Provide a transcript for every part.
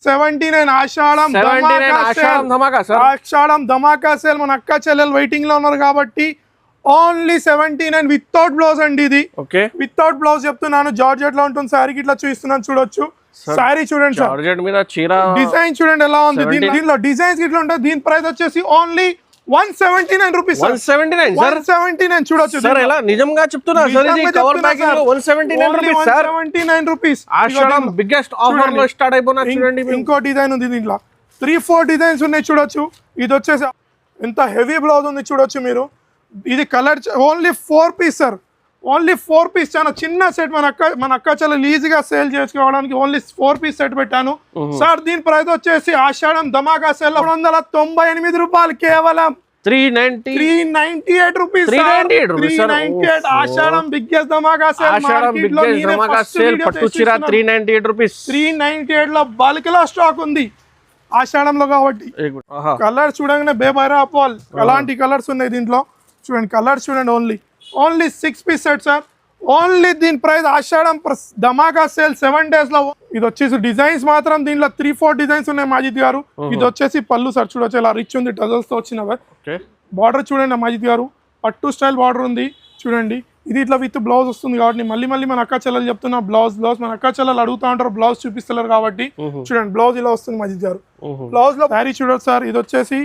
79 ఆషాఢం ధమాకా sir. ఆషాఢం ధమాకా sale. మన అక్క చెల్లెలు వెయిటింగ్ లో ఉన్నారు కాబట్టి ఓన్లీ 79 వితౌట్ బ్లౌజ్ అండి. ఇది ఓకే వితౌట్ బ్లౌజ్ చెప్తున్నాను. జార్జెట్ లో ఉంటుంది. శారీకి ఇట్లా చూపిస్తున్నాను, చూడొచ్చు. శారీ చూడండి సార్, జార్జెట్ మీద చీర డిజైన్ చూడండి ఎలా ఉంది. దీనిలో డిజైన్స్ ఇట్లా ఉంటుంది. దీని ప్రైస్ వచ్చేసి ఓన్లీ 179 రూపీస్. 179 సార్. 179 చూడొచ్చు సార్. ఎలా నిజంగా చెప్తున్నా సార్? ఇది కవర్ ప్యాకింగ్ లో 179 రూపీస్ సార్. 179 రూపీస్. ఆషాఢం బిగ్గెస్ట్ ఆఫర్ లో స్టార్ట్ అయిపోయినా చూడండి. ఇంకో డిజైన్ ఉంది దీంట్లో. 3-4 డిజైన్స్ ఉన్నాయి చూడొచ్చు. ఇది వచ్చేసి ఎంత హెవీ బ్లౌజ్ ఉంది చూడొచ్చు మీరు. ఇది colour only 4 piece sir. Only 4 piece. చాలా చిన్న సెట్. మన అక్క చాలా ఈజీగా సేల్ చేసుకోవడానికి ఓన్లీ 4 పీస్ సెట్ పెట్టాను సార్. దీని ప్రైస్ వచ్చేసి ఆషాఢం ధమాకా సేల్ 298 రూపాయలు కేవలం. 398 రూపీస్. 398. ఆషాఢం బిగ్గెస్ట్ ధమాకా సేల్. మార్కెట్ లో పట్టు చీర 398 రూపీస్. 398 లో బల్క్ లో స్టాక్ ఉంది ఆషాఢంలో కాబట్టి. కలర్ చూడగానే బేబైరా అపోల్ అలాంటి కలర్స్ ఉన్నాయి దీంట్లో. చూడండి కలర్స్ చూడండి. Only 6 piece set sir. Only దీని ప్రైస్ ఆషాఢం ధమాకా సేల్ 7 days లో. ఇది వచ్చేసి డిజైన్స్ మాత్రం దీంట్లో 3-4 డిజైన్స్ ఉన్నాయి మాజిద్ గారు. ఇది వచ్చేసి పళ్ళు సార్, చూడొచ్చు ఎలా రిచ్ ఉంది. టజల్స్ తో వచ్చినవి. బార్డర్ చూడండి మాజిద్ గారు, పట్టు స్టైల్ బార్డర్ ఉంది చూడంండి. ఇది ఇట్లా విత్ బ్లౌజ్ వస్తుంది కాబట్టి మళ్ళీ మన అక్క చెల్లెలు చెప్తున్నా బ్లౌజ్ మన అక్క చెల్లెలు అడుగుతా ఉంటారు బ్లౌజ్ చూపిస్తలేరు కాబట్టి. చూడండి బ్లౌజ్ ఇలా వస్తుంది మాజిద్ గారు. బ్లౌజ్ లో శారీ చూడొచ్చు సార్. ఇది వచ్చేసి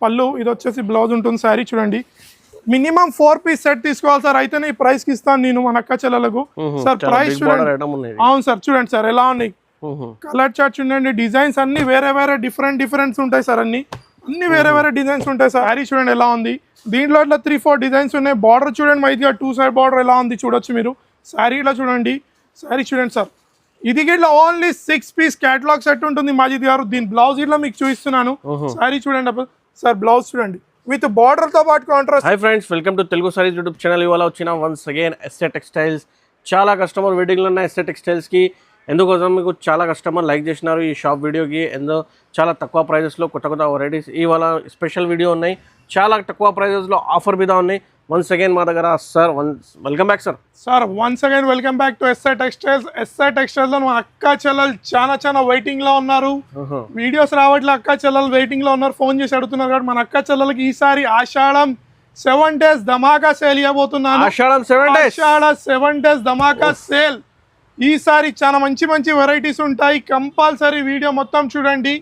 పళ్ళు, ఇది వచ్చేసి బ్లౌజ్ ఉంటుంది. శారీ చూడండి. మినిమం 4 పీస్ సెట్ తీసుకోవాలి సార్. అయితేనే ఈ ప్రైస్ కి ఇస్తాను నేను మన అక్క చెల్లెలకు సార్. ప్రైస్ చూడండి. అవును సార్, చూడండి సార్ ఎలా ఉన్నాయి. కలర్ చార్ట్ చూడండి. డిజైన్స్ అన్ని వేరే డిఫరెంట్స్ ఉంటాయి సార్. అన్ని వేరే డిజైన్స్ ఉంటాయి సార్. శారీ చూడండి ఎలా ఉంది. దీంట్లో ఇట్లా 3-4 డిజైన్స్ ఉన్నాయి. బార్డర్ చూడండి మైదిగా 2 సైడ్ బార్డర్ ఎలా ఉంది చూడొచ్చు మీరు. శారీ ఇట్లా చూడండి. శారీ చూడండి సార్. ఇది ఇట్లా ఓన్లీ 6 పీస్ క్యాటలాగ్ సెట్ ఉంటుంది మాజిద్ గారు. దీని బ్లౌజ్ ఇట్లా మీకు చూపిస్తున్నాను. శారీ చూడండి సార్. బ్లౌజ్ చూడండి విత్ బార్డర్ తో పాటు contrast. Hi friends, welcome to Telugu saris YouTube channel. ఇవాళ వచ్చిన వన్స్ అగైన్ ఎస్ఏ టెక్స్టైల్స్. చాలా కస్టమర్ వెయిటింగ్లో ఉన్న ఎస్ఏ టెక్స్టైల్స్కి. ఎందుకోసం మీకు చాలా కస్టమర్ లైక్ చేసినారు ఈ షాప్ వీడియోకి. ఎంతో చాలా తక్కువ ప్రైజెస్లో కొత్త వెరైటీస్ ఇవాళ స్పెషల్ వీడియో ఉన్నాయి. చాలా తక్కువ ప్రైజెస్లో ఆఫర్ మీద ఉన్నాయి. వన్స్ అగైన్ మా దగ్గర sir welcome back sir. Once again welcome back to SI textiles. SI textiles లో మన అక్క చెల్లెలు చాలా వెయిటింగ్ లో ఉన్నారు. వీడియోస్ రావట్లే, అక్క చెల్లెలు వెయిటింగ్ లో ఉన్నారు. ఫోన్ చేసి అడుగుతున్నారు కాబట్టి మన అక్క చెల్లెలకి ఈసారి ఆషాఢం 7 days ధమాకా సేల్ ఇవ్వబోతున్నాను. ఆషాఢం 7 days ధమాకా సేల్. ఈసారి చాలా మంచి వెరైటీస్ ఉంటాయి. కంపల్సరీ వీడియో మొత్తం చూడండి.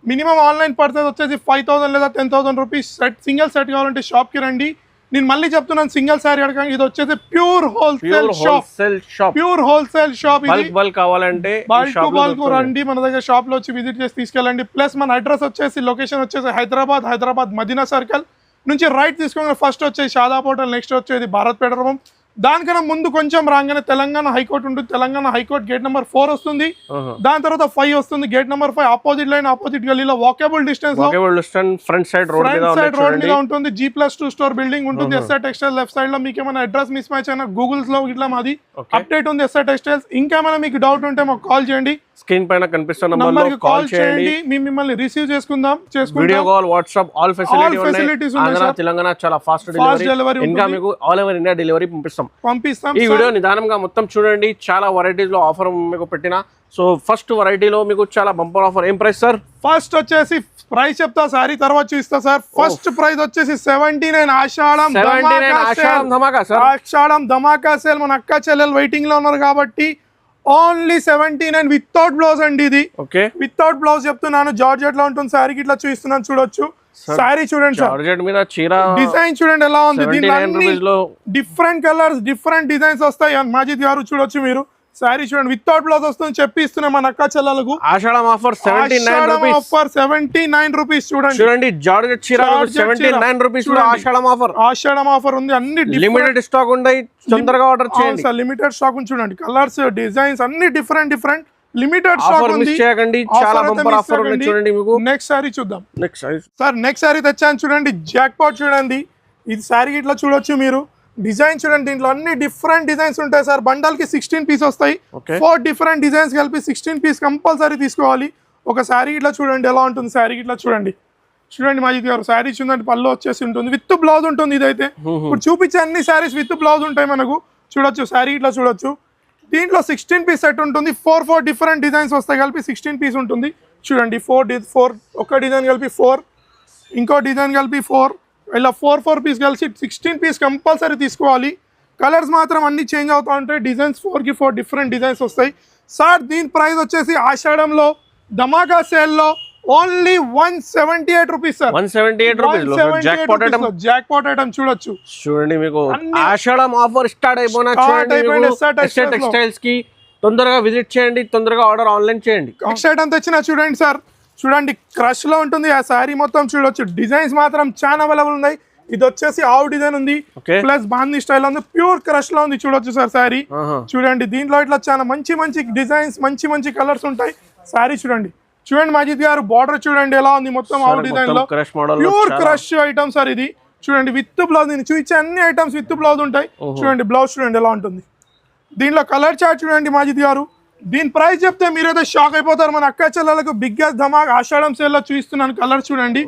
మినిమం ఆన్లైన్ పర్చేస్ వచ్చేసి 5000 లేదా 10,000 రూపీస్ సెట్. సింగిల్ సెట్ కావాలంటే షాప్కి రండి. నేను మళ్ళీ చెప్తున్నాను, సింగిల్ సారీ అడగండి. ఇది వచ్చేసి pure wholesale shop. Pure wholesale shop. ఇది బల్క్ కావాలంటే బల్క్ టు బల్క్ రండి. మన దగ్గర షాప్ లో వచ్చి విజిట్ చేసి తీసుకెళ్ళండి. ప్లస్ మన అడ్రస్ వచ్చేసి లొకేషన్ వచ్చేసి హైదరాబాద్ మదీనా సర్కిల్ నుంచి రైట్ తీసుకోండి. ఫస్ట్ వచ్చేసి షాదాబ్ హోటల్, నెక్స్ట్ వచ్చేది భారత్ పెట్రోల్. దానికన్నా ముందు కొంచెం రాగానే తెలంగాణ హైకోర్టు ఉంటుంది. తెలంగాణ హైకోర్టు గేట్ నెంబర్ 4 వస్తుంది. దాని తర్వాత 5 వస్తుంది. Gate number 5 opposite line, opposite గలీలో walkable distance front side road మీద ఉంటుంది. G+2 స్టోర్ బిల్డింగ్ ఉంటుంది. ఎస్ఐ టెక్స్టైల్ లెఫ్ట్ సైడ్ లో. మీకు ఏమైనా అడ్రస్ మిస్ మ్యాచ్ అయినా గూగుల్స్ లో ఇట్లా మాది అప్డేట్ ఉంది ఎస్ఐ టెక్స్టైల్స్. ఇంకేమైనా మీకు డౌట్ ఉంటే మాకు కాల్ చేయండి. స్క్రీన్ పైన కనిపిస్తున్న నంబర్కి కాల్ చేయండి. మేము మిమ్మల్ని రిసీవ్ చేసుకుందాం. Video call, WhatsApp all facilities ఉన్నాయి. తెలంగాణ చాలా ఫాస్ట్ డెలివరీ. ఇంకా మీకు ఆల్ ఓవర్ ఇండియా డెలివరీ పంపిస్తాం. ఈ వీడియో నిదానంగా మొత్తం చూడండి. చాలా వెరైటీస్ లో ఆఫర్ మీకు పెట్టిన. సో ఫస్ట్ వెరైటీలో మీకు చాలా బంపర్ ఆఫర్. ఏం ప్రైస్ సార్? ఫస్ట్ వచ్చేసి ప్రైస్ చెప్తా, సారీ తర్వాత చూస్తా సార్. ఫస్ట్ ప్రైస్ వచ్చేసి 79 ఆషాఢం ధమాకా సేల్. మన అక్క చెల్లెలు వెయిటింగ్ లో ఉన్నారు కాబట్టి ఓన్లీ 79 వితౌట్ బ్లౌజ్ అండి. ఇది వితౌట్ బ్లౌజ్ చెప్తున్నాను. జార్జెట్ లో ఉంటుంది. శారీకి ఇట్లా చూపిస్తున్నాను, చూడొచ్చు. శారీ చూడండి సార్. డిజైన్ చూడండి ఎలా ఉంది. దీంట్లో డిఫరెంట్ కలర్స్, డిఫరెంట్ డిజైన్స్ వస్తాయి మాజిద్ గారు. చూడొచ్చు మీరు. శారీ చూడండి వితౌట్ బ్లౌజ్ వస్తుంది. చెప్పిస్తున్నాం మన అక్క చెల్లెలకు. ఆషాఢం ఆఫర్ 79 రూపీస్. చూడండి జార్జెట్ చీర 79 రూపీస్. ఆషాఢం ఆఫర్ ఉంది. అన్ని లిమిటెడ్ స్టాక్ ఉన్నాయి. తొందరగా ఆర్డర్ చేయండి సార్. లిమిటెడ్ స్టాక్ చూడండి. కలర్స్, డిజైన్స్ అన్ని డిఫరెంట్ లిమిటెడ్ స్టాక్ ఉంది. చాలా బంపర్ ఆఫర్ ఉంది. చూడండి మీకు నెక్స్ట్ సారీ చూద్దాం. నెక్స్ట్ సారీ తెచ్చాను చూడండి. జాక్ పాట్ చూడండి. ఇది సారీ ఇట్లా చూడొచ్చు మీరు. డిజైన్ చూడండి. దీంట్లో అన్ని డిఫరెంట్ డిజైన్స్ ఉంటాయి సార్. బండల్ కి 16 పీస్ వస్తాయి. 4 డిఫరెంట్ డిజైన్స్ కలిపి 16 పీస్ కంపల్సరీ తీసుకోవాలి. ఒక శారీ ఇట్లా చూడండి ఎలా ఉంటుంది. శారీ ఇట్లా చూడండి మాజిద్ గారు. శారీ చూడండి. పళ్ళు వచ్చేసి ఉంటుంది. విత్ బ్లౌజ్ ఉంటుంది. ఇదైతే ఇప్పుడు చూపించే అన్ని శారీస్ విత్ బ్లౌజ్ ఉంటాయి మనకు. చూడొచ్చు శారీ ఇట్లా చూడొచ్చు. దీంట్లో 16 పీస్ సెట్ ఉంటుంది. 4 డిఫరెంట్ డిజైన్స్ వస్తాయి, కలిపి 16 పీస్ ఉంటుంది. చూడండి 4 ఒక డిజైన్ కలిపి 4, ఇంకో డిజైన్ కలిపి 4, ఇలా 4 పీస్ కలిసి 16 పీస్ కంపల్సరీ తీసుకోవాలి. కలర్స్ మాత్రం అన్ని చేంజ్ అవుతూ ఉంటాయి. డిజైన్స్ 4 డిఫరెంట్ డిజైన్స్ వస్తాయి. సార్ దీని ప్రైస్ వచ్చేసి ఆషాఢంలో ధమాకా సేల్లో only 178 rupees sir. 178 rupees jackpot item చూడొచ్చు. చూడండి మీకు ఆషాఢం ఆఫర్ స్టార్ట్ అయిపోయిన టెక్స్టైల్స్ కి తొందరగా విజిట్ చేయండి, తొందరగా ఆర్డర్ ఆన్లైన్ చేయండి. నెక్స్ట్ ఐటమ్ తెచ్చినా చూడండి సార్. చూడండి క్రష్ లో ఉంటుంది ఆ శారీ మొత్తం చూడొచ్చు. డిజైన్స్ మాత్రం చాలా అవైలబుల్ ఉన్నాయి. ఇది వచ్చేసి ఆవు డిజైన్ ఉంది, ప్లస్ బాందీ స్టైల్ ఉంది, ప్యూర్ క్రష్ లో ఉంది చూడొచ్చు సార్ శారీ. చూడండి దీంట్లో ఇట్లా చాలా మంచి డిజైన్స్, మంచి కలర్స్ ఉంటాయి. శారీ చూడండి మాజిద్ గారు, బార్డర్ చూడండి ఎలా ఉంది, మొత్తం ఆవు డిజైన్ లో ప్యూర్ క్రష్ ఐటమ్ సార్ ఇది. చూడండి విత్ బ్లౌజ్, నేను చూపించే అన్ని ఐటమ్స్ విత్ బ్లౌజ్ ఉంటాయి. చూడండి బ్లౌజ్ చూడండి ఎలా ఉంటుంది. దీంట్లో కలర్ చార్ట్ చూడండి మాజిద్ గారు. దీని ప్రైస్ చెప్తే మీరైతే షాక్ అయిపోతారు. మన అక్క చెల్లెలకు బిగ్గెస్ట్ ధమాక్ ఆషాఢం సేల్ లో చూపిస్తున్నాను. కలర్ చూడండి,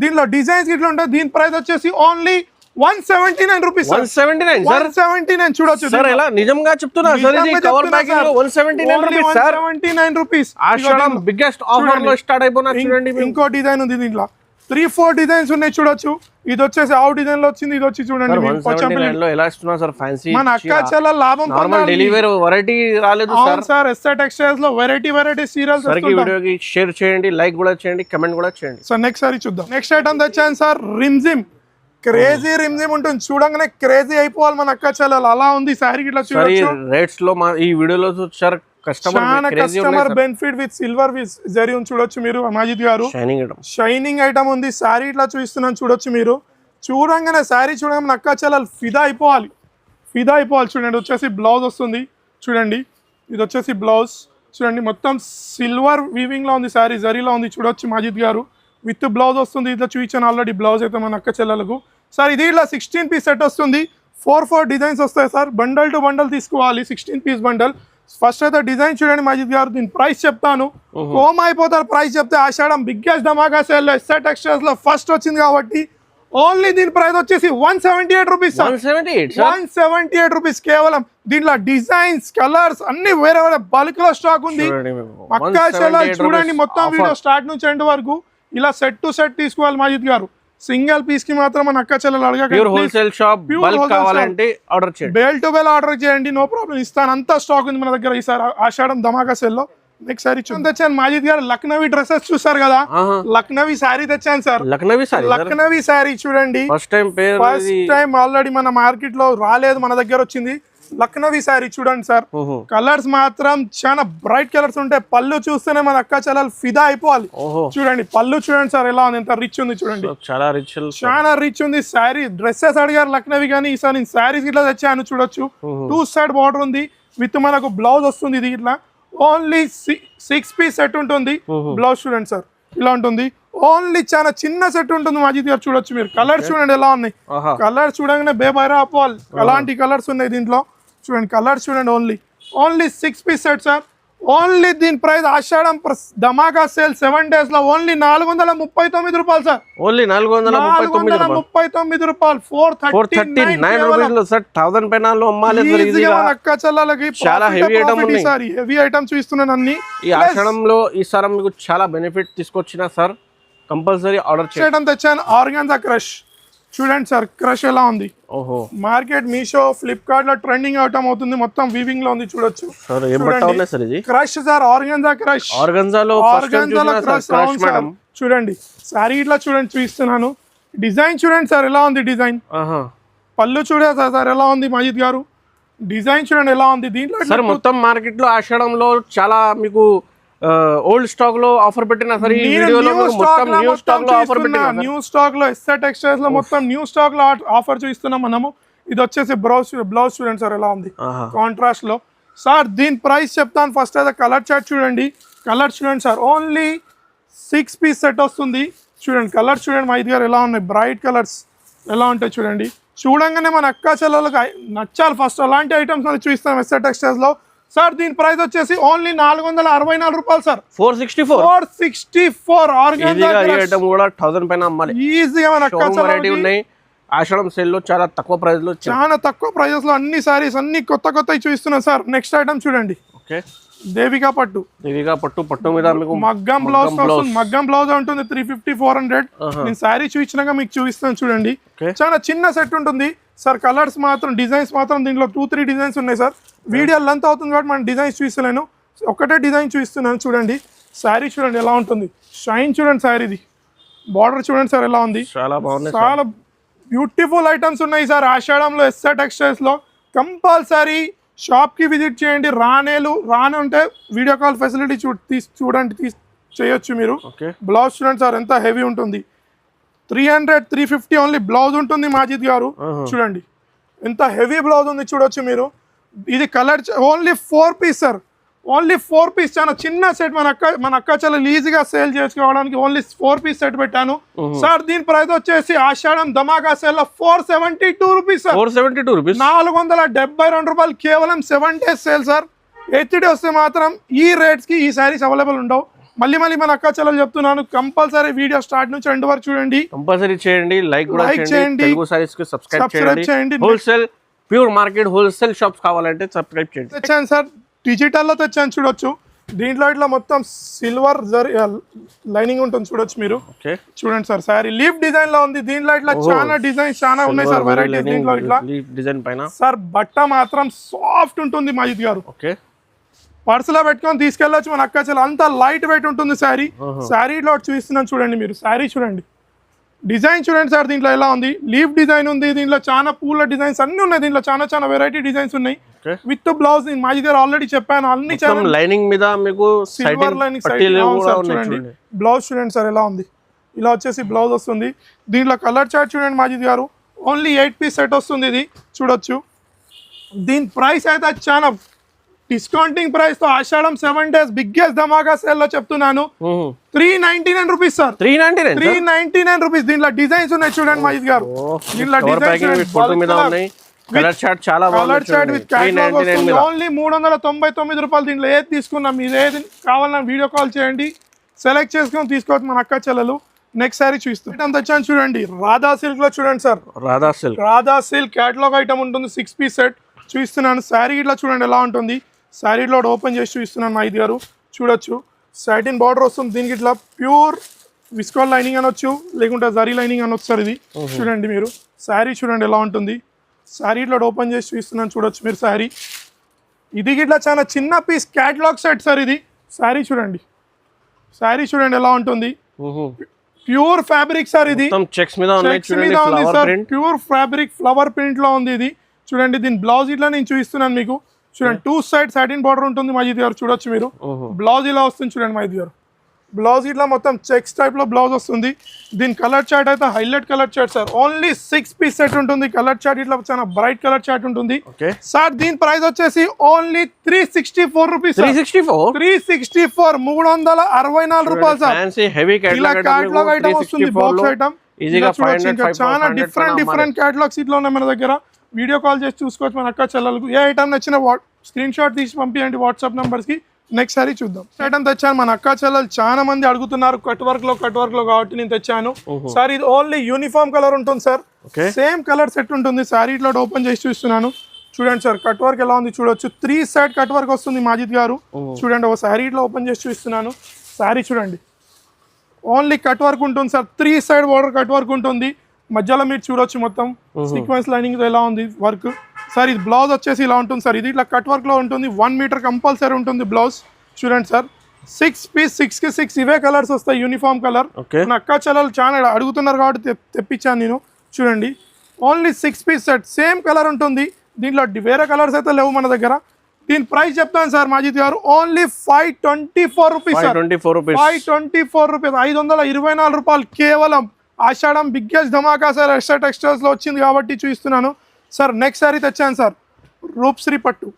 దీంట్లో డిజైన్స్ ఇట్లా ఉంటాయి. దీని ప్రైస్ వచ్చేసి ఓన్లీ 179 రూపీస్. 179 చూడొచ్చు సార్. ఎలా నిజంగా చెప్తున్నా సార్, ఇది కవర్ ప్యాకింగ్ లో 179 రూపీస్ సార్. 179 రూపీస్. ఆషాఢం బిగ్గెస్ట్ ఆఫర్ లో స్టార్ట్ అయిపోయినా చూడండి. ఇంకో డిజైన్ ఉంది దీంట్లో, 3-4 డిజైన్స్ ఉన్నాయి చూడొచ్చు. ఇది వచ్చేసి ఆవు డిజైన్ లో వచ్చింది. ఇది వచ్చి చూడండి ఎలా ఇస్తున్నా సార్, ఫ్యాన్సీ మన అక్క చెల్ల లాభం డెలివరీ వెరైటీ రాలేదు సార్. ఎస్ఆర్ టెక్స్టైల్స్ లో వెరైటీ సీరియల్స్. వీడియోకి షేర్ చేయండి, లైక్ కూడా చేయండి, కమెంట్ కూడా చేయండి. సో నెక్స్ట్ సారీ చూద్దాం. నెక్స్ట్ ఐటమ్ తెచ్చాను సార్, రిమ్జిమ్. క్రేజీ రిమ్జిమ్ ఉంటుంది, చూడంగానే క్రేజీ అయిపోవాలి మన అక్క చెల్లెలు. అలా ఉంది శారీ ఇట్లా చూడొచ్చు. రేట్స్ లో ఈ వీడియోలో చూసారు customer benefit with silver with zari ఉంది చూడొచ్చు మీరు మాజిద్ గారు. షైనింగ్ ఐటమ్ ఉంది. శారీ ఇట్లా చూపిస్తున్నాను చూడొచ్చు మీరు. చూడంగానే శారీ చూడంగానే అక్క చెల్లెలు ఫిదా అయిపోవాలి. చూడండి వచ్చేసి బ్లౌజ్ వస్తుంది చూడండి. ఇది వచ్చేసి బ్లౌజ్ చూడండి, మొత్తం సిల్వర్ వీవింగ్ లో ఉంది శారీ, జరీలో ఉంది చూడొచ్చు మాజిద్ గారు. విత్ బ్లౌజ్ వస్తుంది. ఇట్లా చూపించాను ఆల్రెడీ బ్లౌజ్ అయితే మన అక్క చెల్లెలకు. సార్ ఇది ఇట్లా 16 పీస్ సెట్ వస్తుంది. 4 డిజైన్స్ వస్తాయి సార్. బండల్ టు బండల్ తీసుకోవాలి, 16 పీస్ బండల్. ఫస్ట్ అయితే డిజైన్ చూడండి మాజిద్ గారు. దీని ప్రైస్ చెప్తాను, కోమ్ అయిపోతారు ప్రైస్ చెప్తే. ఆషాఢం బిగ్గెస్ట్ ధమాకా సేల్ ఎస్ఆర్ టెక్స్టైల్స్ లో ఫస్ట్ వచ్చింది కాబట్టి ఓన్లీ దీని ప్రైస్ వచ్చేసి 178 రూపీస్. 178 రూపీస్ కేవలం. దీంట్లో డిజైన్స్, కలర్స్ అన్ని వేరే బల్క్ లో స్టాక్ ఉంది. అక్క చెల్లెలు చూడండి మొత్తం వీడియో స్టార్ట్ నుంచి ఎండ్ వరకు ఇలా సెట్ టు సెట్ తీసుకోవాలి మాజిద్ గారు. సింగిల్ పీస్ కి మాత్రం మన అక్క చెల్లెలు అడగకండి. హోల్సేల్ షాప్ కావాలంటే ఆర్డర్ చేయండి, బేల్ టు బేల్ ఆర్డర్ చేయండి, నో ప్రాబ్లం ఇస్తాను. అంతా స్టాక్ ఉంది మన దగ్గర ఈసారి ఆషాఢం ధమాకా సేల్ లో. నెక్స్ట్ సారీ తెచ్చాను మాజిద్ గారు. లక్నవీ డ్రెస్సెస్ చూసారు కదా, లక్నవీ శారీ తెచ్చాను సార్. లక్నవీ శారీ చూడండి, ఫస్ట్ టైం ఆల్రెడీ మన మార్కెట్ లో రాలేదు, మన దగ్గర వచ్చింది. లక్నవీ శారీ చూడండి సార్. కలర్స్ మాత్రం చాలా బ్రైట్ కలర్స్ ఉంటాయి. పళ్ళు చూస్తేనే మన అక్క చెల్లెలు ఫిదా అయిపోవాలి. చూడండి పళ్ళు చూడండి సార్ ఎలా ఉంది, ఎంత రిచ్ ఉంది చూడండి. చాలా రిచ్ ఉంది శారీ. డ్రెస్సెస్ అడిగారు లక్నవీ కానీ ఈసారి నేను శారీస్ ఇట్లా తెచ్చాను చూడొచ్చు. 2 సైడ్ బార్డర్ ఉంది, విత్ మనకు బ్లౌజ్ వస్తుంది. ఇది ఇట్లా ఓన్లీ 6 పీస్ సెట్ ఉంటుంది. బ్లౌజ్ చూడండి సార్ ఇలా ఉంటుంది. ఓన్లీ చాలా చిన్న సెట్ ఉంటుంది మాజిద్ గారు చూడొచ్చు మీరు. కలర్స్ చూడండి ఎలా ఉన్నాయి. కలర్స్ చూడగానే బేబైరా అపోవాలి, అలాంటి కలర్స్ ఉన్నాయి దీంట్లో. చూడండి కలర్స్ చూడండి. Only 6 piece set sir. Only దీని ప్రైస్ ఆషాఢం ధమాకా సేల్ 7 days లో ఓన్లీ 439 రూపాయలు సార్. ఓన్లీ 439 రూపాయలు. 439 రూపీస్ లో సార్. 1000 పెనాల్లో అమ్మాలి అక్క చెల్లెలకి. చాలా హెవీ ఐటమ్ ఉంది సార్. హెవీ ఐటమ్ చూస్తున్నాను అన్ని. ఈ ఆషాఢంలో ఈసారి మీకు చాలా బెనిఫిట్ తీసుకొచ్చిన సార్. కంపల్సరీ ఆర్డర్ చేయడం తెచ్చాను. ఆర్గాన్జా క్రష్ చూడండి సార్. క్రష్ ఎలా ఉంది. మార్కెట్ మీషో ఫ్లిప్కార్ట్ లో ట్రెండింగ్ ఐటమ్ అవుతుంది. మొత్తం వీవింగ్ లో ఉంది చూడొచ్చు. Crush sir, organza crush. ఆర్గాన్జాలో క్రష్ చూడండి. శారీ ఇట్లా చూడండి చూపిస్తున్నాను. డిజైన్ చూడండి సార్ ఎలా ఉంది. డిజైన్ పళ్ళు చూడండి సార్ ఎలా ఉంది మాజిద్ గారు. డిజైన్ చూడండి ఎలా ఉంది. దీంట్లో సార్ మొత్తం మార్కెట్ లో ఆషాఢంలో చాలా మీకు ఓల్డ్ స్టాక్ లో ఆఫర్ పెట్టిన సార్. ఈ వీడియోలో మొత్తం న్యూ స్టాక్ లో ఆఫర్ పెట్టిన. న్యూ స్టాక్ లో ఎస్ఆర్ టెక్స్టైల్స్ లో మొత్తం న్యూ స్టాక్ లో ఆఫర్ చూపిస్తున్నాం మనము. ఇది వచ్చేసి బ్లౌజ్ చూడండి సార్ ఎలా ఉంది కాంట్రాస్ట్ లో. సార్ దీని ప్రైస్ చెప్తాను. ఫస్ట్ అయితే కలర్ చార్ట్ చూడండి. కలర్ చూడండి సార్. ఓన్లీ 6 పీస్ సెట్ వస్తుంది. చూడండి కలర్ చూడండి మా ఇది ఎలా ఉన్నాయి. బ్రైట్ కలర్స్ ఎలా ఉంటాయి చూడండి. చూడంగానే మన అక్క చెల్లెలకు నచ్చాలి ఫస్ట్. అలాంటి ఐటమ్స్ అని చూపిస్తాం ఎస్ఆర్ టెక్స్టైల్స్ లో. సార్ దీని ప్రైస్ వచ్చేసి ఓన్లీ 464 రూపాయలు సార్. 464 ఆర్గానిక్ ఐటమ్ కూడా 1000 పైన అమ్మాలి. ఈజీగా మన అక్క చెల్లెలకి ఉన్నాయి. ఆషాఢం సేల్ లో చాలా తక్కువ ప్రైస్ లో చాలా తక్కువ ప్రైజెస్ లో అన్ని సారీస్ అన్ని కొత్త కొత్తవి చూపిస్తున్నాం సార్. నెక్స్ట్ ఐటమ్ చూడండి. ఓకే, దేవికా పట్టు. దేవికా పట్టు, పట్టు మీద మీకు మగ్గం బ్లౌజ్ వస్తుంది. మగ్గం బ్లౌజ్ ఉంటుంది 350-400. నేను శారీ చూపించినాక మీకు చూపిస్తాను చూడండి. చాలా చిన్న సెట్ ఉంటుంది సార్. కలర్స్ మాత్రం డిజైన్స్ మాత్రం దీంట్లో 2-3 డిజైన్స్ ఉన్నాయి సార్. వీడియో లెంత్ అవుతుంది కాబట్టి మనం డిజైన్స్ చూపిస్తలేను, ఒకటే డిజైన్ చూపిస్తున్నాను చూడండి. శారీ చూడండి ఎలా ఉంటుంది, షైన్ చూడండి శారీది. బార్డర్ చూడండి సార్ ఎలా ఉంది, చాలా బాగుంది. చాలా బ్యూటిఫుల్ ఐటమ్స్ ఉన్నాయి సార్ ఆషాఢంలో ఎస్ఆర్ టెక్స్టైల్స్ లో. కంపల్సరీ షాప్ కి విజిట్ చేయండి. రానే ఉంటే వీడియో కాల్ ఫెసిలిటీ చూడండి చేయొచ్చు మీరు. బ్లౌజ్ చూడండి సార్ ఎంత హెవీ ఉంటుంది. 300-350 ఓన్లీ బ్లౌజ్ ఉంటుంది మాజిద్ గారు. చూడండి ఎంత హెవీ బ్లౌజ్ ఉంది చూడొచ్చు మీరు. ఇది colour only 4 piece sir, only 4 piece. చాలా చిన్న సెట్ మన అక్క చాలా ఈజీగా సేల్ చేసుకోవడానికి ఓన్లీ 4 పీస్ సెట్ పెట్టాను సార్. దీని ప్రైస్ వచ్చేసి ఆషాఢం ధమాకా సేల్ లో 472 రూపీస్ సార్. 472 రూపీస్, 472 రూపాయలు కేవలం 7 days సేల్ సార్. హెచ్డి వస్తే మాత్రం ఈ రేట్స్ కి ఈ సారీస్ అవైలబుల్ ఉండవు. మళ్ళీ మన అక్క చెల్లెలు చెప్తున్నాను, కంపల్సరీ వీడియో స్టార్ట్ నుంచి ఎండ్ వరకు చూడండి. కంపల్సరీ చేయండి, లైక్ కూడా చేయండి, తెలుగు సారీస్ కి సబ్స్క్రైబ్ చేయండి. Wholesale pure market wholesale shops కావాలంటే సబ్స్క్రైబ్ చేయండి. తెచ్చాను సార్, డిజిటల్లో తెచ్చాను చూడొచ్చు. దీంట్లో ఇట్లా మొత్తం సిల్వర్ లైనింగ్ ఉంటుంది చూడొచ్చు మీరు. చూడండి సార్ శారీ లీఫ్ డిజైన్ లో ఉంది. దీంట్లో ఇట్లా చాలా డిజైన్స్ చాలా ఉన్నాయి సార్, వెరైటీస్ దీంట్లో ఇట్లా డిజైన్ పైన సార్. బట్ట మాత్రం సాఫ్ట్ ఉంటుంది మాజిద్ గారు. పర్సులో పెట్టుకొని తీసుకెళ్ళొచ్చు మన అక్క చెల్లెలు, అంత లైట్ వెయిట్ ఉంటుంది శారీ. శారీలో చూపిస్తున్నాను చూడండి మీరు. శారీ చూడండి, డిజైన్ చూడండి సార్. దీంట్లో ఎలా ఉంది, లీఫ్ డిజైన్ ఉంది. దీంట్లో చాలా పూల డిజైన్స్ అన్ని ఉన్నాయి. దీంట్లో చాలా వెరైటీ డిజైన్స్ ఉన్నాయి విత్ బ్లౌజ్. నేను మాజిద్ గారు ఆల్రెడీ చెప్పాను అన్ని. లైనింగ్ మీద మీకు సిల్వర్ లైనింగ్ చూడండి. బ్లౌజ్ చూడండి సార్ ఎలా ఉంది, ఇలా వచ్చేసి బ్లౌజ్ వస్తుంది. దీంట్లో కలర్ చార్ట్ చూడండి మాజిద్ గారు. ఓన్లీ 8 పీస్ సెట్ వస్తుంది ఇది చూడొచ్చు. దీని ప్రైస్ అయితే చాలా డిస్కౌంటింగ్ ప్రైస్ తో ఆషాఢం 7 days బిగ్గెస్ట్ ధమాకా సేల్ లో చెప్తున్నాను. 399 రూపీస్ సార్. 399 రూపీస్. దీంట్లో డిజైన్స్ ఉన్నాయి చూడండి మాజిద్ గారు. దీంట్లో డిజైన్స్ కలర్ చార్ట్ చాలా బాగుంది. ఓన్లీ 399 రూపాయలు. దీంట్లో ఏది తీసుకున్నా మీరు ఏది కావాలన్నా వీడియో కాల్ చేయండి, సెలెక్ట్ చేసుకుని తీసుకోవచ్చు మన అక్క చెల్లెలు. నెక్స్ట్ సారీ చూస్తాం తెచ్చాను చూడండి. రాధా సిల్క్ లో చూడండి sir. Radha silk catalogue item ఉంటుంది 6 పీస్ సెట్ చూపిస్తున్నాను. శారీ ఇట్లా చూడండి ఎలా ఉంటుంది. శారీలో ఓపెన్ చేసి చూపిస్తున్నాను మాజిద్ గారు చూడొచ్చు. సాటిన్ బార్డర్ వస్తుంది దీనికి. ఇట్లా ప్యూర్ విస్కాల్ లైనింగ్ అనొచ్చు, లేకుంటే జరీ లైనింగ్ అనొచ్చు సార్. ఇది చూడండి మీరు. శారీ చూడండి ఎలా ఉంటుంది. శారీలో ఓపెన్ చేసి చూపిస్తున్నాను చూడొచ్చు మీరు. శారీ ఇది ఇట్లా చాలా చిన్న పీస్ క్యాటలాగ్ సెట్ సార్ ఇది. శారీ చూడండి, శారీ చూడండి ఎలా ఉంటుంది. ప్యూర్ ఫ్యాబ్రిక్ సార్ ఇది. చెక్స్ మీద ఉంది sir. Pure fabric flower print లో ఉంది ఇది చూడండి. దీని బ్లౌజ్ ఇట్లా నేను చూపిస్తున్నాను మీకు చూడండి. 2 సైడ్ సాటిన్ బార్డర్ ఉంటుంది మాజిద్ గారు చూడొచ్చు మీరు. బ్లౌజ్ ఇలా వస్తుంది చూడండి మాజిద్ గారు. బ్లౌజ్ ఇట్లా మొత్తం చెక్స్ టైప్ లో బ్లౌజ్ వస్తుంది. దీని కలర్ చార్ట్ అయితే highlight colour chart sir. Only 6 piece set ఉంటుంది. కలర్ చార్ట్ ఇట్లా చాలా బ్రైట్ కలర్ చార్ట్ ఉంటుంది సార్. దీని ప్రైస్ వచ్చేసి ఓన్లీ 364 రూపీస్. 364 364 రూపాయలు సార్. ఇలా క్యాటలాగ్ ఐటమ్ వస్తుంది, బాక్స్ ఐటమ్. చాలా డిఫరెంట్ క్యాటలాగ్స్ ఇట్లా ఉన్నాయి మన దగ్గర. వీడియో కాల్ చేసి చూసుకోవచ్చు మన అక్క చెల్లెలకు. ఏ ఐటమ్ నచ్చిన స్క్రీన్ షాట్ తీసి పంపించండి వాట్సాప్ నంబర్స్ కి. నెక్స్ట్ సారీ చూద్దాం. ఐటమ్ తెచ్చాను మన అక్క చెల్లెలు చాలా మంది అడుగుతున్నారు కట్ వర్క్ లో కాబట్టి నేను తెచ్చాను సార్. ఇది ఓన్లీ యూనిఫామ్ కలర్ ఉంటుంది సార్. సేమ్ కలర్ సెట్ ఉంటుంది. శారీ ఇట్లా ఓపెన్ చేసి చూస్తున్నాను చూడండి సార్. కట్ వర్క్ ఎలా ఉంది చూడొచ్చు. 3 సైడ్ కట్ వర్క్ వస్తుంది మాజిద్ గారు చూడండి. ఒక శారీ ఇట్లా ఓపెన్ చేసి చూస్తున్నాను. శారీ చూడండి ఓన్లీ కట్ వర్క్ ఉంటుంది sir. 3 side border cut work ఉంటుంది. మధ్యలో మీరు చూడొచ్చు మొత్తం సీక్వెన్స్ లైనింగ్ ఎలా ఉంది వర్క్ సార్. ఇది బ్లౌజ్ వచ్చేసి ఇలా ఉంటుంది సార్. ఇది ఇట్లా కట్ వర్క్ లో ఉంటుంది. 1 మీటర్ కంపల్సరీ ఉంటుంది బ్లౌజ్ చూడండి సార్. 6 పీస్ 6 కి 6 ఇవే కలర్స్ వస్తాయి యూనిఫామ్ కలర్. నా అక్క చెల్లెలు చాలా అడుగుతున్నారు కాబట్టి తెప్పించాను నేను చూడండి. Only 6 piece set same colour ఉంటుంది. దీంట్లో వేరే కలర్స్ అయితే లేవు మన దగ్గర. దీని ప్రైస్ చెప్తాను సార్ మాజిద్ గారు. Only 524 rupees. 524 రూపీస్. 524 రూపాయలు కేవలం. ఆషాఢం బిగ్గెస్ట్ ధమాకా సార్ ఎస్ఆర్ టెక్స్టైల్స్ లో వచ్చింది కాబట్టి చూపిస్తున్నాను సార్. నెక్స్ట్ సారీ తెచ్చాను సార్. రూప్శ్రీ పట్టు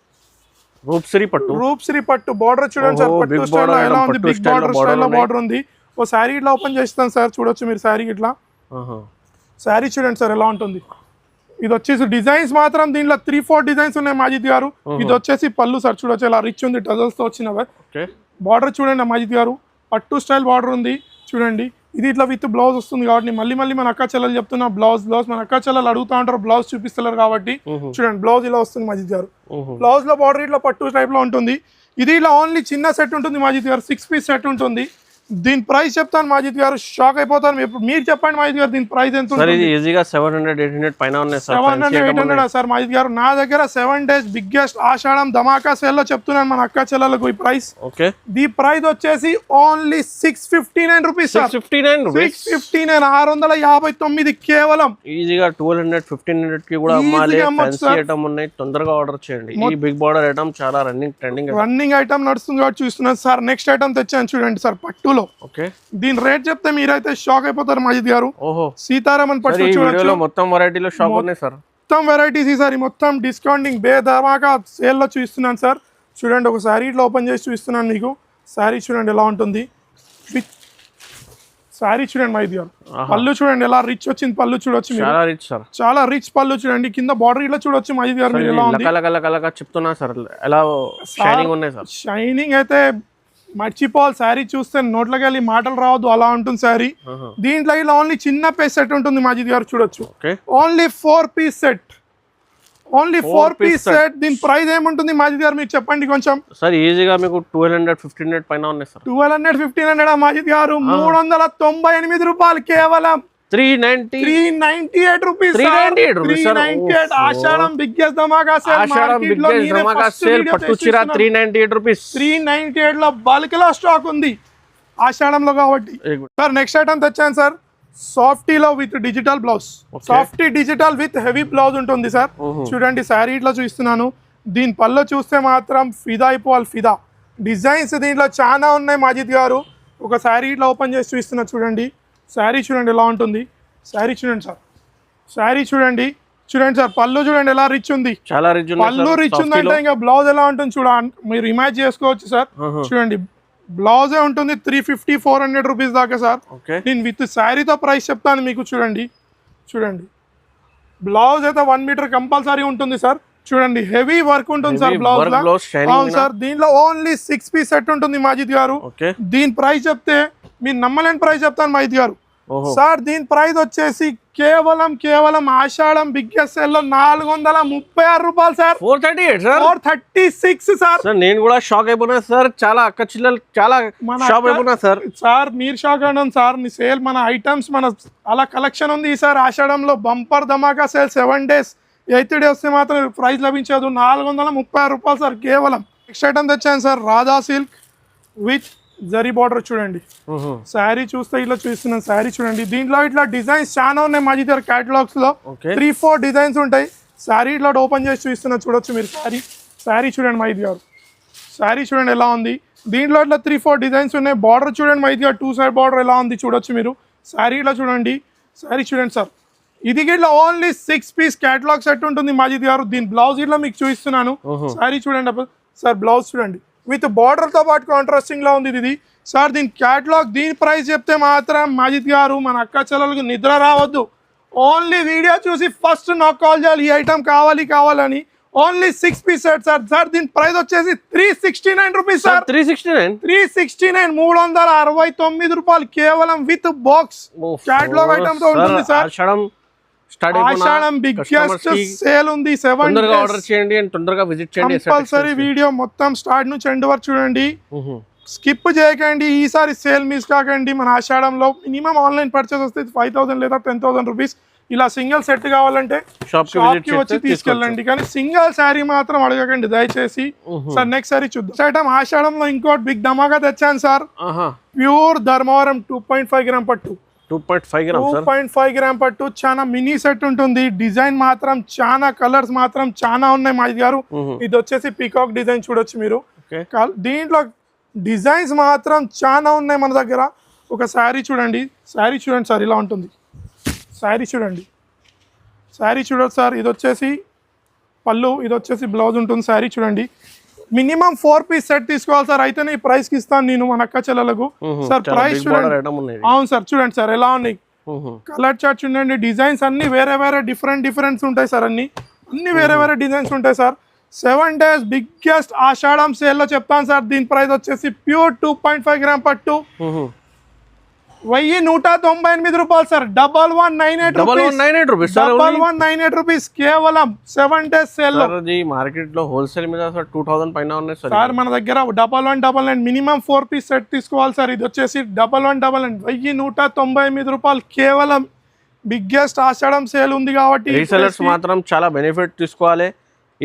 బార్డర్ చూడండి సార్. పట్టు స్టైల్ లో ఎలా ఉంది, బిగ్ బార్డర్ స్టైల్ లో బార్డర్ ఉంది. ఓ శారీ ఇట్లా ఓపెన్ చేస్తాను సార్ చూడొచ్చు మీరు. శారీ ఇట్లా శారీ చూడండి సార్ ఎలా ఉంటుంది. ఇది వచ్చేసి డిజైన్స్ మాత్రం దీంట్లో 3-4 డిజైన్స్ ఉన్నాయి మాజిద్ గారు. ఇది వచ్చేసి పళ్ళు సార్ చూడొచ్చు ఎలా రిచ్ ఉంది టజల్స్ తో వచ్చినవి. బార్డర్ చూడండి మాజిద్ గారు. పట్టు స్టైల్ బార్డర్ ఉంది చూడండి. ఇది ఇట్లా విత్ బ్లౌజ్ వస్తుంది కాబట్టి మళ్ళీ మన అక్క చెల్లెలు చెప్తున్నా బ్లౌజ్ మన అక్క చెల్లెలు అడుగుతా ఉంటారు బ్లౌజ్ చూపిస్తలేరు కాబట్టి చూడండి బ్లౌజ్ ఇలా వస్తుంది మజిద్ గారు బ్లౌజ్ లో బార్డర్ ఇట్లా పట్టు టైప్ లో ఉంటుంది ఇది ఇలా ఓన్లీ చిన్న సెట్ ఉంటుంది మజిద్ గారు 6 పీస్ సెట్ ఉంటుంది దీని ప్రైస్ చెప్తాను మాజిద్ గారు షాక్ అయిపోతారు మీరు చెప్పండి మాజిద్ గారు దీని ప్రైస్ ఎంత ఉంటుంది ఇది ఈజీగా 700-800 పైన ఉన్నాయి సార్ 700-800 సార్ మాజిద్ గారు నా దగ్గర 7 డేస్ బిగ్గెస్ట్ ఆషాఢం ధమాకా సేల్ లో చెప్తున్నాను మన అక్క చెల్లెలకు ఈ ప్రైస్ ఓకే ది ప్రైస్ వచ్చేసి ఓన్లీ 659 రూపీస్ సార్ 659 659 కేవలం ఈజీగా 1200-1500 కి కూడా అమ్మాలి ఫ్యాన్సీ ఐటమ్ ఉన్నాయి తొందరగా ఆర్డర్ చేయండి ఈ బిగ్ బార్డర్ ఐటమ్ చాలా రన్నింగ్ ఐటమ్ నడుస్తుంది కాబట్టి చూస్తున్నాను సార్ నెక్స్ట్ ఐటమ్ తెచ్చాను చూడండి సార్ పట్టు ఓకే దీని రేట్ చెప్తే మీరైతే షాక్ అయిపోతారు మజిద్ గారు సీతారామన్ పట్టు చూడొచ్చు మొత్తం వెరైటీలో షాప్ ఉన్నాయి సార్ మొత్తం వెరైటీస్ ఈసారి మొత్తం డిస్కౌంటింగ్ బేధమాకా సేల్ లో చూస్తున్నాను సార్ చూడండి ఒక సారీ ఇట్లా ఓపెన్ చేసి చూస్తున్నాను మీకు సారీ చూడండి ఎలా ఉంటుంది సారీ చూడండి మజిద్ గారు పళ్ళు చూడండి ఎలా రిచ్ వచ్చింది పళ్ళు చూడొచ్చు చాలా రిచ్ సార్ చాలా రిచ్ పళ్ళు చూడండి కింద బార్డర్ ఇట్లా చూడొచ్చు మజిద్ గారు మీరు ఎలా ఉంది చెప్తున్నా సార్ ఎలా షైనింగ్ ఉన్నాయి సార్ షైనింగ్ అయితే మర్చిపోవాలి శారీ చూస్తే నోట్లోకి వెళ్ళి మాటలు రావద్దు అలా ఉంటుంది శారీ దీంట్లో ఇలా ఓన్లీ చిన్న పీస్ సెట్ ఉంటుంది మాజిద్ గారు చూడొచ్చు ఓన్లీ 4 పీస్ సెట్ దీని ప్రైస్ ఏముంటుంది మాజిద్ గారు మీకు చెప్పండి కొంచెం సార్ ఈజీగా మీకు 1200-1500 పైన ఉన్నాయి సార్ 1200-1500 మాజిద్ గారు 398 రూపాయలు కేవలం 398 రూపీస్ ఆషాఢం బిగ్గెస్ట్ ధమాకా సేల్ పట్టు చీర 398 రూపీస్ 398 లో బల్క్ లో స్టాక్ ఉంది ఆషాఢంలో కాబట్టి సార్ నెక్స్ట్ ఐటమ్ తెచ్చాను సార్ సాఫ్టీలో with digital blouse softy digital with heavy blouse ఉంటుంది సార్ చూడండి శారీ ఇట్లా చూస్తున్నాను దీని పళ్ళు చూస్తే మాత్రం ఫిదా అయిపోవాలి ఫిదా డిజైన్స్ దీంట్లో చాలా ఉన్నాయి మాజిద్ గారు ఒక శారీ ఇట్లా ఓపెన్ చేసి చూస్తున్నా చూడండి శారీ చూడండి ఎలా ఉంటుంది శారీ చూడండి సార్ శారీ చూడండి సార్ పళ్ళు చూడండి ఎలా రిచ్ ఉంది చాలా రిచ్ పళ్ళు రిచ్ ఉందంటే ఇంకా బ్లౌజ్ ఎలా ఉంటుంది చూడండి మీరు ఇమాజిన్ చేసుకోవచ్చు సార్ చూడండి బ్లౌజే ఉంటుంది 350-400 రూపీస్ దాకా సార్ నేను విత్ శారీతో ప్రైస్ చెప్తాను మీకు చూడండి బ్లౌజ్ అయితే 1 మీటర్ కంపల్సరీ ఉంటుంది సార్ చూడండి హెవీ వర్క్ ఉంటుంది సార్ బ్లౌజ్ అవును సార్ దీంట్లో ఓన్లీ 6 పీస్ సెట్ ఉంటుంది మాజిద్ గారు దీని ప్రైస్ చెప్తే మీరు నమ్మలేని ప్రైస్ చెప్తాను మాజిద్ గారు సార్ దీని ప్రైస్ వచ్చేసి కేవలం ఆషాఢం బిగ్గెస్ట్ సేల్ లో 436 రూపాయలు సార్ 436 సార్ నేను కూడా షాక్ అయిపోయినా సార్ చాలా అక్క చిల్లలు చాలా షాక్ అయిపోయినా సార్ మీరు షాక్ అయినా సార్ మీ సేల్ మన ఐటమ్స్ మన అలా కలెక్షన్ ఉంది ఈసారి ఆషాఢంలో బంపర్ ధమాకా సేల్ 7 డేస్ 8 డేస్ మాత్రం ప్రైస్ లభించదు 436 రూపాయలు సార్ కేవలం నెక్స్ట్ ఐటమ్ తెచ్చాను sir Radha silk with zari border చూడండి శారీ చూస్తే ఇట్లా చూస్తున్నాను శారీ చూడండి దీంట్లో ఇట్లా డిజైన్స్ చాలా ఉన్నాయి మా దగ్గర క్యాటలాగ్స్ లో 3-4 డిజైన్స్ ఉంటాయి శారీ ఇట్లా ఓపెన్ చేసి చూస్తున్నా చూడొచ్చు మీరు శారీ చూడండి మా దగ్గర శారీ చూడండి ఎలా ఉంది దీంట్లో ఇట్లా 3-4 డిజైన్స్ ఉన్నాయి బార్డర్ చూడండి మా దగ్గర 2 సైడ్ బార్డర్ ఎలా ఉంది చూడొచ్చు మీరు శారీ ఇట్లా చూడండి సార్ ఇది ఇట్లా ఓన్లీ 6 పీస్ క్యాటలాగ్ సెట్ ఉంటుంది మాజిద్ గారు దీని బ్లౌజ్ ఇట్లా మీకు చూపిస్తున్నాను శారీ చూడండి సార్ బ్లౌజ్ చూడండి విత్ బార్డర్ తో పాటు కాంట్రాస్టింగ్ లా ఉంది ఇది సార్ దీని క్యాటలాగ్ దీని ప్రైస్ చెప్తే మాత్రం మాజిద్ గారు మన అక్క చెల్లెలకు నిద్ర రావద్దు ఓన్లీ వీడియో చూసి ఫస్ట్ నాకు కాల్ చేయాలి ఈ ఐటమ్ కావాలని ఓన్లీ 6 పీస్ సెట్ సార్ దీని ప్రైస్ వచ్చేసి 369 రూపీస్ సార్ 369 369 రూపాయలు కేవలం విత్ బాక్స్ క్యాటలాగ్ ఐటమ్ తో ఉంటుంది సార్ ఆషాఢం బిగ్గెస్ట్ సేల్ ఉంది 7 తొందరగా ఆర్డర్ చేయండి అండ్ తొందరగా విజిట్ చేయండి కంపల్సరీ వీడియో మొత్తం స్టార్ట్ నుంచి ఎండ్ వరకు చూడండి స్కిప్ చేయకండి ఈసారి సేల్ మిస్ కాకండి మన ఆషాఢంలో మినిమం ఆన్లైన్ పర్చేస్ వస్తే 5000 లేదా 10,000 రూపీస్ ఇలా సింగిల్ సెట్ కావాలంటే షాప్ కి వచ్చి తీసుకెళ్ళండి కానీ సింగిల్ శారీ మాత్రం అడగకండి దయచేసి సార్ నెక్స్ట్ శారీ చూద్దాం ఐటమ్ ఆషాఢంలో ఇంకోటి బిగ్ ధమాకా తెచ్చాను సార్ ప్యూర్ ధర్మవరం 2.5 గ్రామ్ పట్టు 2.5 గ్రామ్ పట్టు చాలా మినీ సెట్ ఉంటుంది డిజైన్ మాత్రం చాలా కలర్స్ మాత్రం చాలా ఉన్నాయి మాజిద్ గారు ఇది వచ్చేసి పీకాక్ డిజైన్ చూడొచ్చు మీరు దీంట్లో డిజైన్స్ మాత్రం చాలా ఉన్నాయి మన దగ్గర ఒక శారీ చూడండి సార్ ఇలా ఉంటుంది శారీ చూడండి సార్ ఇది వచ్చేసి పళ్ళు ఇది వచ్చేసి బ్లౌజ్ ఉంటుంది శారీ చూడండి మినిమం 4 పీస్ సెట్ తీసుకోవాలి సార్ అయితేనే ఈ ప్రైస్ కి ఇస్తాను నేను మన అక్క చెల్లెలకు సార్ ప్రైస్ చూడండి అవును సార్ చూడండి సార్ ఎలా ఉన్నాయి కలర్ చార్ట్ చూడండి డిజైన్స్ అన్ని వేరే డిఫరెంట్స్ ఉంటాయి సార్ అన్ని వేరే డిజైన్స్ ఉంటాయి సార్ 7 డేస్ బిగ్గెస్ట్ ఆషాఢం సేల్ లో చెప్తాను సార్ దీని ప్రైస్ వచ్చేసి ప్యూర్ 2.5 గ్రామ్ పట్టు 1198 రూపాయలు సార్. 1198 1198 rupees sir. 1198 రూపీస్ కేవలం 7 days సేల్ లో. మార్కెట్ లో హోల్సేల్ మీద సార్ 2000 పైన ఉన్నాయి సార్. సార్ మన దగ్గర 1199 మినిమం 4 పీస్ సెట్ తీసుకోవాలి సార్. ఇది వచ్చేసి 1199 1198 రూపాయలు కేవలం. బిగ్గెస్ట్ ఆషాఢం సేల్ ఉంది కాబట్టి రీసెలర్స్ మాత్రం చాలా బెనిఫిట్ తీసుకోవాలి.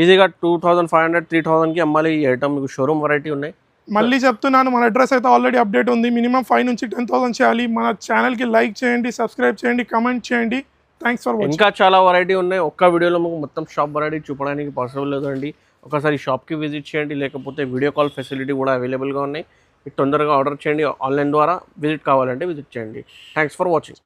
ఈజీగా 2500 3000 కి అమ్మాలి ఈ ఐటమ్. మీకు షోరూమ్ వెరైటీ ఉన్నాయి. మళ్ళీ చెప్తున్నాను, మన అడ్రస్ అయితే ఆల్రెడీ అప్డేట్ ఉంది. మినిమం 5 నుంచి 10,000 చేయాలి. మన ఛానల్కి లైక్ చేయండి, సబ్స్క్రైబ్ చేయండి, కమెంట్ చేయండి. Thanks for watching. ఇంకా చాలా వెరైటీ ఉన్నాయి. ఒక్క వీడియోలో మీకు మొత్తం షాప్ వెరైటీ చూపడానికి పాసిబుల్ లేదండి. ఒకసారి షాప్కి విజిట్ చేయండి, లేకపోతే వీడియో కాల్ ఫెసిలిటీ కూడా అవైలబుల్గా ఉన్నాయి. మీకు తొందరగా ఆర్డర్ చేయండి. ఆన్లైన్ ద్వారా విజిట్ కావాలంటే విజిట్ చేయండి. Thanks for watching.